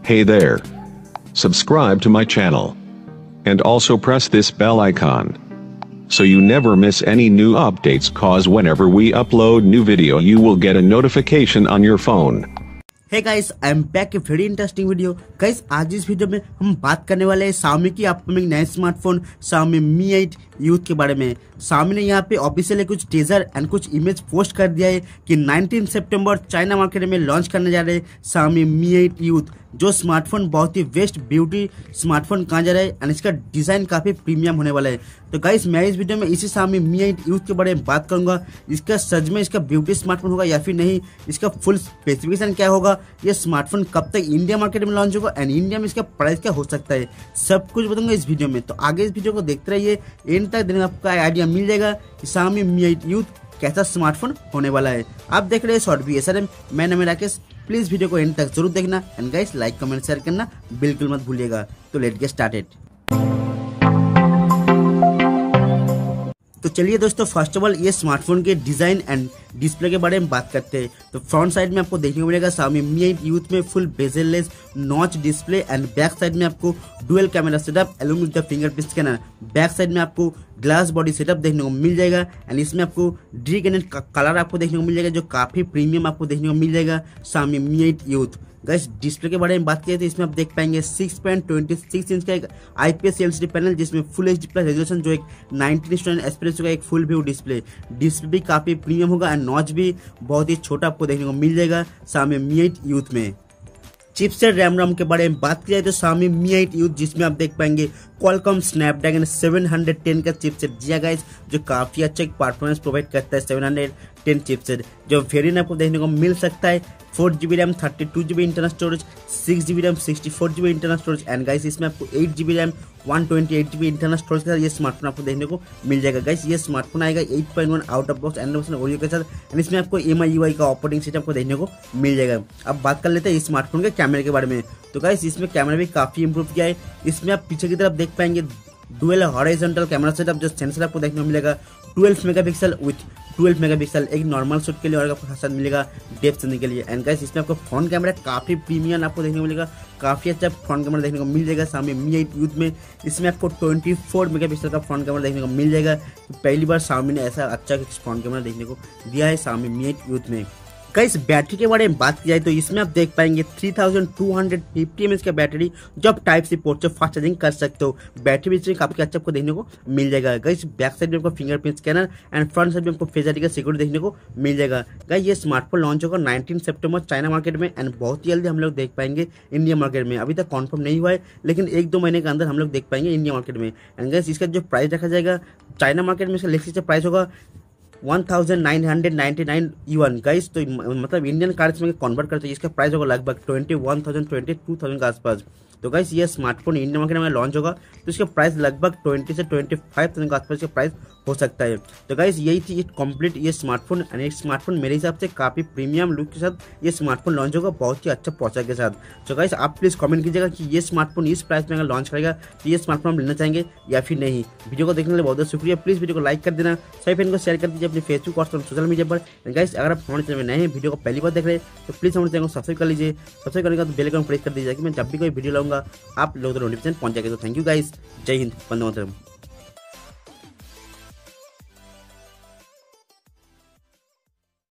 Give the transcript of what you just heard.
Hey there. Subscribe to my channel. And also press this bell icon, so you never miss any new updates, cause whenever we upload new video you will get a notification on your phone. Hey guys, I am back a very interesting video. Guys, आज इस video में हम बात करने वाले हैं Xiaomi की upcoming नए स्मार्टफोन Xiaomi Mi 8 यूथ के बारे में। Xiaomi ने यहाँ पे ऑफिशियली कुछ टीजर एंड कुछ इमेज पोस्ट कर दिया है कि 19 सितंबर चाइना मार्केट में लॉन्च करने जा रहे हैं Xiaomi Mi 8 यूथ, जो स्मार्टफोन बहुत ही बेस्ट ब्यूटी स्मार्टफोन कहा जा रहा है एंड इसका डिजाइन काफी प्रीमियम होने वाला है। तो गाइस, मैं इस वीडियो में इसी Xiaomi Mi 8 यूथ के बारे में बात करूंगा। इसका सच में इसका ब्यूटी स्मार्टफोन होगा या फिर नहीं, इसका फुल स्पेसिफिकेशन क्या होगा, ये स्मार्टफोन कब तक इंडिया मार्केट में लॉन्च होगा एंड इंडिया में इसका प्राइस क्या हो सकता है, सब कुछ बताऊंगा इस वीडियो में। तो आगे इस वीडियो को देखते रहिए, एंड तक देने आपको आइडिया मिल जाएगा कि Xiaomi Mi 8 यूथ कैसा स्मार्टफोन होने वाला है। आप देख रहे हैं शॉर्ट वी SRM, मैं नाम है राकेश। प्लीज वीडियो को एंड तक जरूर देखना and guys like comment share करना बिल्कुल मत भूलिएगा। तो लेट्स गेट स्टार्टेड। तो चलिए दोस्तों, फर्स्ट ऑफ ऑल ये स्मार्टफोन के डिजाइन एंड डिस्प्ले के बारे में बात करते हैं। तो फ्रंट साइड में आपको देखने को मिलेगा Xiaomi Mi 8 यूथ में full bezel-less notch display and back side में आपको dual camera setup along with the fingerprint scanner. Back side में आपको ग्लास बॉडी सेटअप देखने को मिल जाएगा एंड इसमें आपको ड्रीगेनेट कलर आपको देखने को मिल जाएगा, जो काफी प्रीमियम आपको देखने को मिल जाएगा Xiaomi Mi 8 youth. Guys, display के बारे में बात करें तो इसमें आप देख पाएंगे 6.26 इंच का एक IPS LCD पैनल, जिसमें फुल HD प्लस रेजोल्यूशन, जो एक 19:9 एस्पेरेसो का एक फुल व्यू डिस्प्ले भी काफी प्रीमियम होगा एंड नॉच भी बहुत ही छोटा आपको देखने को मिल जाएगा Xiaomi Mi 8 यूथ में। चिपसेट रैम के बारे में बात की जाए तो Xiaomi Mi 8 यूथ, जिसमें आप देख पाएंगे Qualcomm Snapdragon 710 का चिपसेट दिया गाइस, जो काफी अच्छा परफॉर्मेंस प्रोवाइड करता है। 710 चिपसेट जो वेरिएंट आपको देखने को मिल सकता है 4GB RAM 32GB internal storage, 6GB RAM 64GB internal storage and guys इसमें आपको 8GB RAM 128GB internal storage के साथ ये स्मार्टफोन आपको देखने को मिल जाएगा। गाइस, ये स्मार्टफोन आएगा 8.1 out of box Android Oreo के साथ एंड इसमें आपको MIUI का ऑपरेटिंग सिस्टम आपको देखने को मिल जाएगा। अब बात कर लेते हैं इस स्मार्टफोन के कैमरे के बारे में। तो गाइस, इसमें कैमरा भी काफी इंप्रूव किया है। इसमें आप पीछे की तरफ देख पाएंगे डुअल हॉरिजॉन्टल कैमरा सेटअप, जो सेंसर आपको देखने को मिलेगा 12 मेगापिक्सल विथ 12 मेगापिक्सल, एक नॉर्मल शॉट के लिए और आपको साथ मिलेगा डेप्थ सेंसिंग के लिए। एंड गाइस, इसमें आपको फ्रंट कैमरा काफी प्रीमियम आपको देखने को मिलेगा, काफी अच्छा फ्रंट कैमरा देखने को मिल जाएगा Xiaomi Mi 8 यूथ में। इसमें आपको 24 मेगापिक्सल का फ्रंट कैमरा देखने को मिल जाएगा। पहली बार Xiaomi ने ऐसा अच्छा फ्रंट कैमरा देखने को दिया है Xiaomi Mi 8 यूथ में। गाइस, बैटरी के बारे में बात की जाए तो इसमें आप देख पाएंगे 3250 mAh का बैटरी, जो आप टाइप सी पोर्ट से फास्ट चार्जिंग कर सकते हो। बैटरी भी इसमें काफी अच्छा आपको देखने को मिल जाएगा। गाइस, बैक साइड में आपको fingerprint scanner and front side में आपको फेस आईडी का सिक्योरिटी देखने को मिल जाएगा। गाइस, ये स्मार्टफोन लॉन्च होगा 19 सितंबर चाइना मार्केट में एंड बहुत ही जल्दी हम लोग देख पाएंगे इंडिया मार्केट में। अभी तक कन्फर्म नहीं हुआ है, लेकिन 1-2 महीने के अंदर हम लोग देख पाएंगे इंडिया मार्केट में। एंड गाइस, इसका जो प्राइस रखा जाएगा चाइना मार्केट में, इसका लिस्ट प्राइस होगा 1999 युआन। गाइस, तो मतलब इंडियन करेंसी में कन्वर्ट करते हैं इसका प्राइस होगा लगभग 21,000 के आसपास। तो गाइस, ये स्मार्टफोन इंडिया मार्केट में लॉन्च होगा तो इसका प्राइस लगभग 20 से 25,000 के आसपास का प्राइस हो सकता है। तो गाइस, यही थी कंप्लीट ये स्मार्टफोन एंड एक स्मार्टफोन मेरे हिसाब से काफी प्रीमियम लुक के साथ ये स्मार्टफोन लॉन्च होगा, बहुत ही अच्छा प्रोसेसर के साथ। तो गाइस, आप प्लीज कमेंट कीजिएगा कि ये स्मार्टफोन इस प्राइस में अगर लॉन्च करेगा तो ये स्मार्टफोन हम लेना चाहेंगे या फिर नहीं। वीडियो को देखने के लिए बहुत बहुत शुक्रिया। प्लीज वीडियो को लाइक कर देना, सभी फ्रेंड को शेयर कर दीजिए अपने फेसबुक और सोशल मीडिया पर। गाइस, अगर आप हमारे चैनल में नए हैं, वीडियो को पहली बार देख रहे हैं तो प्लीज हमारे चैनल को सब्सक्राइब कर लीजिए। सब्सक्राइब करने के बाद बेल आइकन प्रेस कर दीजिए कि मैं जब भी कोई वीडियो लाऊंगा आप लोगों तक नोटिफिकेशन पहुंच जाएगा। तो थैंक यू गाइस, जय हिंद, वंदे मातरम।